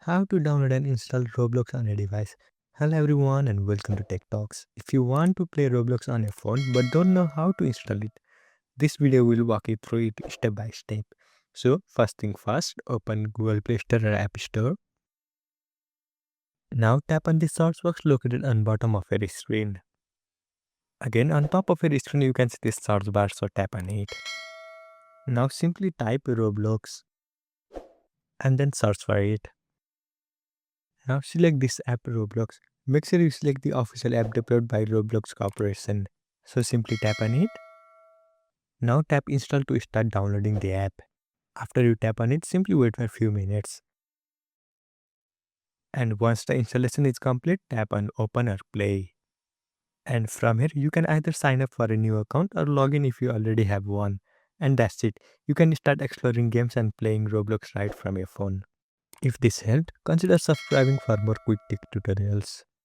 How to download and install Roblox on a device. Hello everyone and welcome to Tech Talks. If you want to play Roblox on a phone but don't know how to install it, this video will walk you through it step by step. So first thing first, open Google Play Store or App Store. Now tap on the search box located on bottom of your screen. Again on top of your screen you can see this search bar, so tap on it. Now simply type Roblox and then search for it. Now select this app Roblox. Make sure you select the official app developed by Roblox Corporation. So simply tap on it. Now tap install to start downloading the app. After you tap on it, simply wait for a few minutes. And once the installation is complete, tap on open or play. And from here, you can either sign up for a new account or log in if you already have one. And that's it. You can start exploring games and playing Roblox right from your phone. If this helped, consider subscribing for more quick tech tutorials.